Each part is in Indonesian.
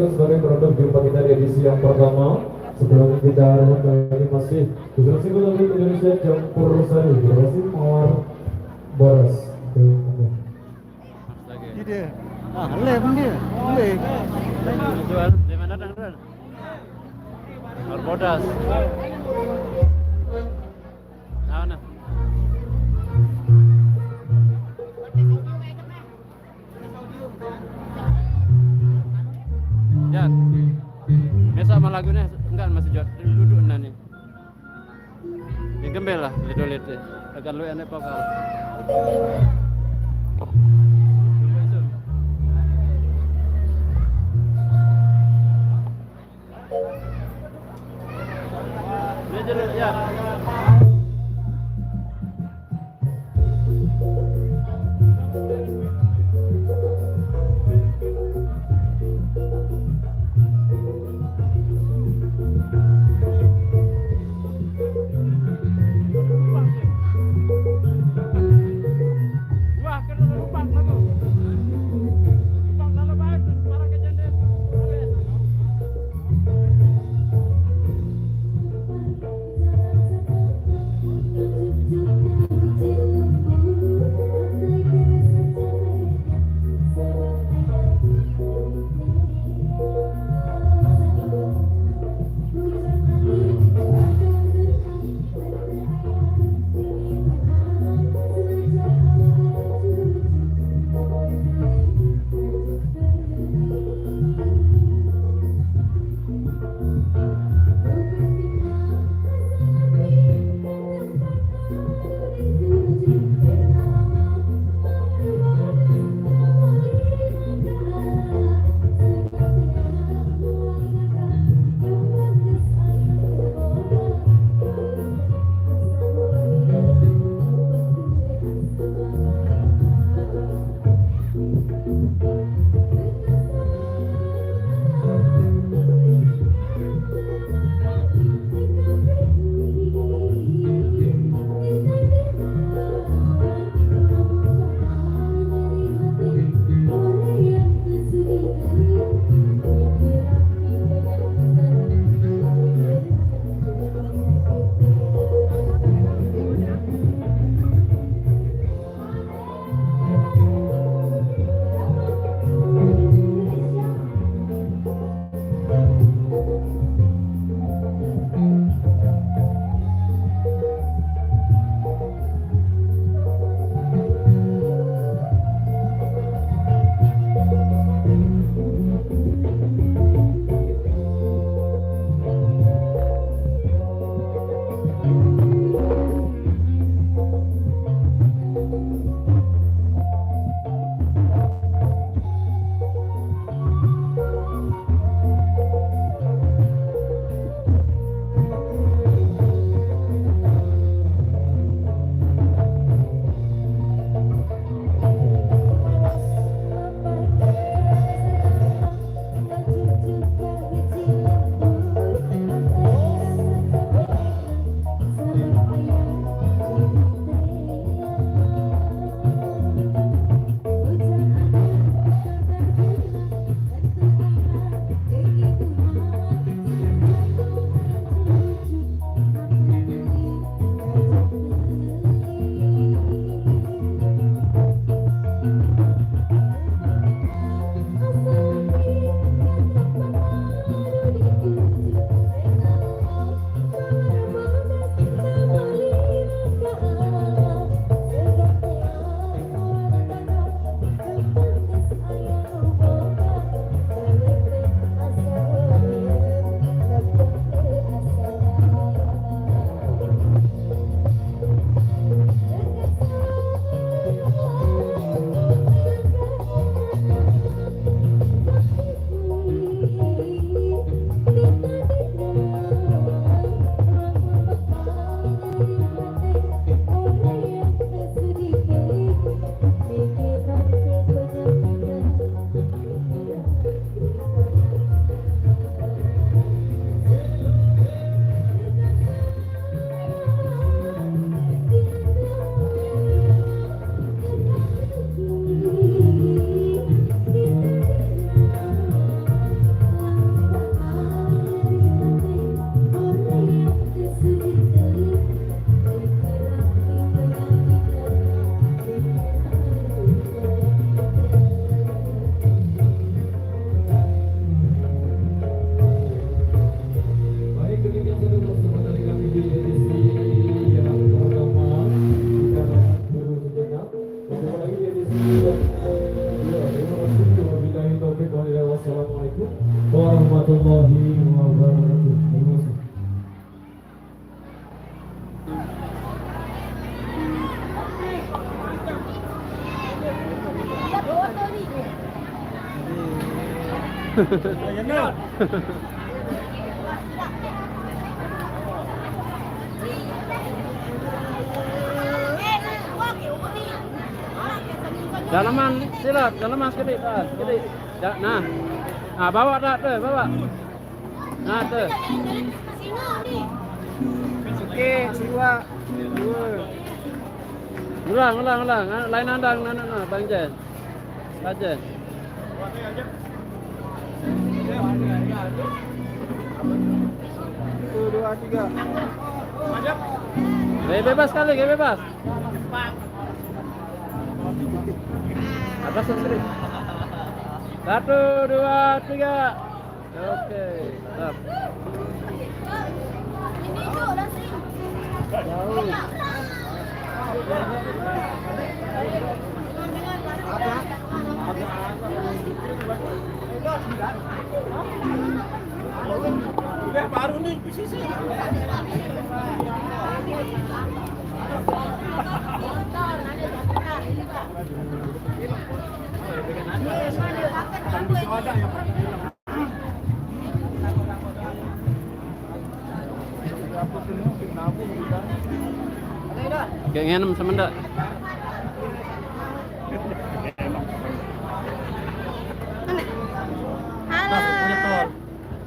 untuk sebagai penutup jumpa kita di edisi yang pertama. Sebelum kita ini masih durasi untuk Indonesia campur sari, durasi Mawar Boros. Dia. Lem dia. Lem. Jual di mana dan? Orbodas. Mana? Ya. Biasa sama lagunya enggak masih duduk nih. Ini gembel lah, lihat akan lu enak apa? Ya. Dalaman silap, dalaman sedikit, sedikit. Nah, bawa dah tuh, bawa. Nah tuh. Oke, dua. Ulang. Lain andang, nah, Bang Jen. Baca. Satu, dua, tiga. Bebas kali, bebas. Atas sedikit. 1, 2, 3. Oke, siap. Udah baru nih posisi. Kayak ngenem sama ndak?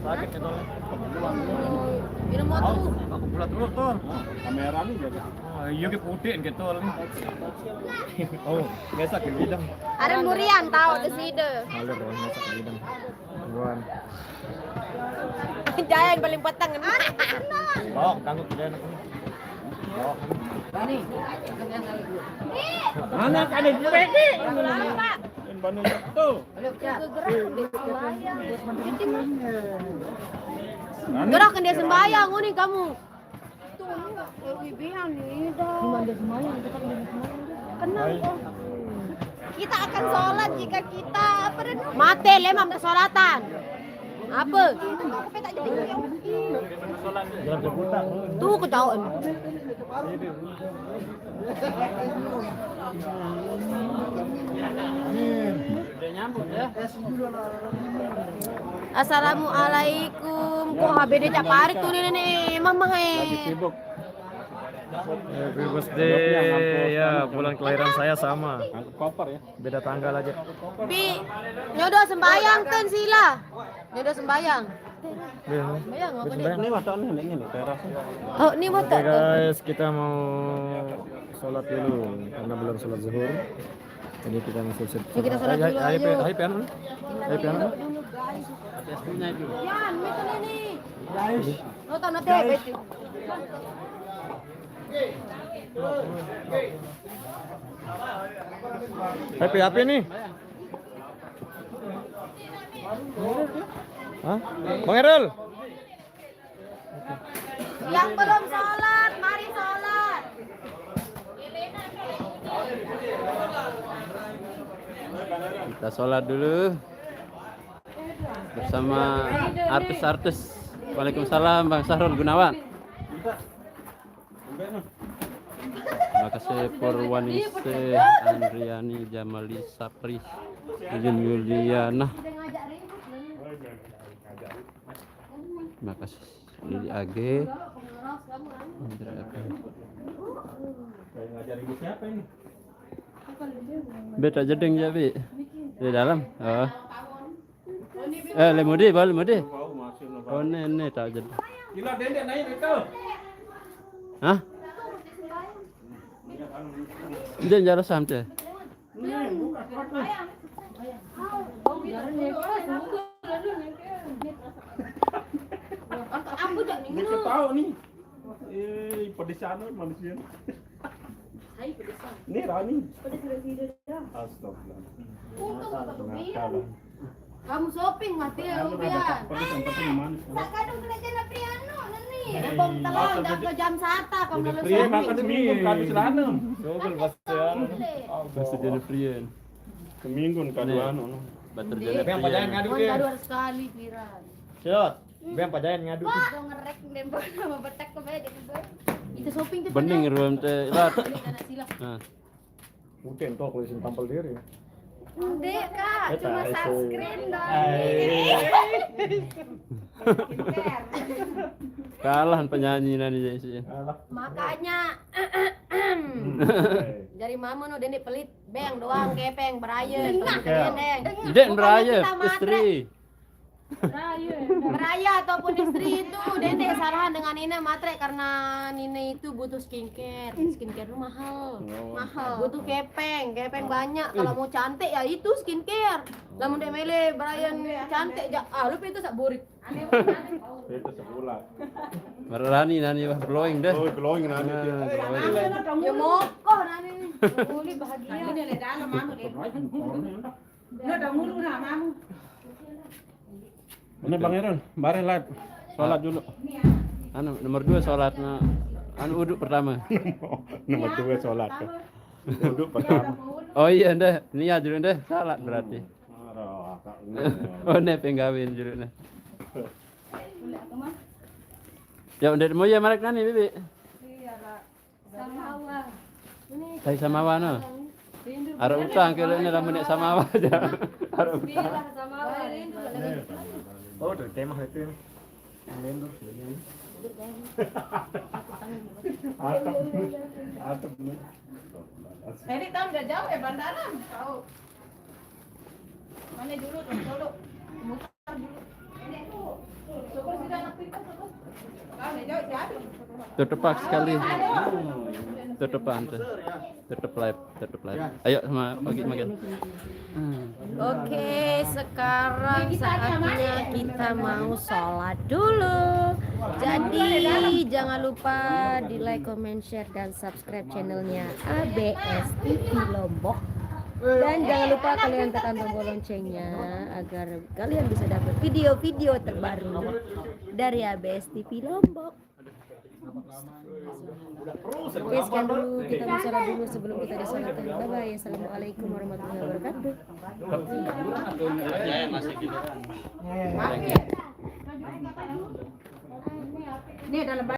Sakit ketolnya. Minum motor. Aku bulat terus tol. Kamera nih jaga. Iya ke putih ketol nih. Oh, biasa ke bidang. Ada murian tahu di sini. Ada dong biasa ke bidang. Tungguan. Jangan paling petang kan. Oh, tangguh ke dia. Oh. Mana kan itu beki? Banu tuh. Gerakkan dia sembahyang nih kamu. Kenapa? Kita akan sholat jika kita mati lemam kesolatan. Apa? Tuh ketahuan. Assalamualaikum. Kok HBD tiap hari tuh nih mama Sibuk. Happy birthday ya, bulan kelahiran saya sama. Koper ya. Beda tanggal aja. Bi, nyodo sembayang kan sila. Nyodo sembayang. Sembayang apa nih? Ini matanya ini loh terasnya. Oh, ini Oke motor. guys, kita mau sholat dulu karena belum sholat zuhur. Jadi kita masuk siap. Yuk, kita sholat dulu, ayo. Hai piano. Hai piano. Yan, meto ini. Oh, tahu nanti betul. Happy nih. Hah? Bang Errol. Yang belum sholat, mari sholat. Kita sholat dulu bersama artis-artis. Waalaikumsalam Bang Sahrul Gunawan. Terima kasih Purwanise, Andriani, Jamali, Sapri, Ujun Yuliana. Terima kasih Lili AG. Ngajar ibu siapa ini? Beta jedeng ya Bi di dalam. Oh. Lemudi. Oh ini tak jedeng. Gila dendek naik itu. Hah? Dia jalan sampai. Dia tahu nih. Pedesaan manusia. Ini Rani. Astagfirullah. Kamu shopping mati ya, Upian. Pedesan tapi manis. Tak kadang kena jana Priano nani. Bom telur dah ke jam 1 kamu lalu Pria makan shopping. seminggu kali selana. Gogol bastian. Basta jadi frien. Seminggu kali anu. Bater jadi Yang pajangan ngadu Kau dia. baru harus sekali Piran. Ciot. Yang pajangan ngadu. Kau ngerek dan bawa betek ke bed itu shopping tuh. bening ruam teh lat. Anak sila. Nah, Mungkin toh kalau isin tampil diri. Dek kak, cuma sunscreen dong. Kalah penyanyi nanti sih. Makanya dari mama no dendek pelit, beng doang kepeng beraya, kalian deng. Dek beraya istri. Beraya ataupun istri itu dendek sarahan dengan Nina matre karena Nina itu butuh skincare itu mahal, butuh kepeng banyak. Kalau mau cantik ya itu skincare. Lamun dek mele beraya cantik ja, lupa itu sak burik. Itu sebulan. Berani nani wah glowing deh. Oh, glowing nanti. Ya mokoh nani nih. Boleh bahagia. Ini Bang Irun, bareng live. Sholat dulu. Anu nomor 2 sholatnya. Anu uduk pertama. Nomor 2 sholat. Uduk pertama. Oh iya deh, niat dulu deh, salat berarti. Oh ne penggawin dulu deh. Ya udah mau ya marek nani bibi. Saya samawa no. Arep utang kalau ini lamun nek samawa aja. Arep utang. Oh, udah temah itu. Mendur. Atap. Ini tahu udah jauh ya bandara. Tahu. Mana dulu dulu. Mutar dulu. Ini tuh. Syukur sudah anak kita tuh. Udah jauh jadi. Terdepak sekali. Terdepan tuh. Tutup live. Ayo sama pagi makan. Oke, sekarang saatnya kita mau sholat dulu. Jadi jangan lupa di like, comment, share, dan subscribe channelnya ABS TV Lombok. Dan jangan lupa kalian tekan tombol loncengnya agar kalian bisa dapat video-video terbaru dari ABS TV Lombok. Oke, sekian dulu, kita mau sholat dulu sebelum kita disolatkan. Bye bye. Assalamualaikum warahmatullahi wabarakatuh. Ini dalam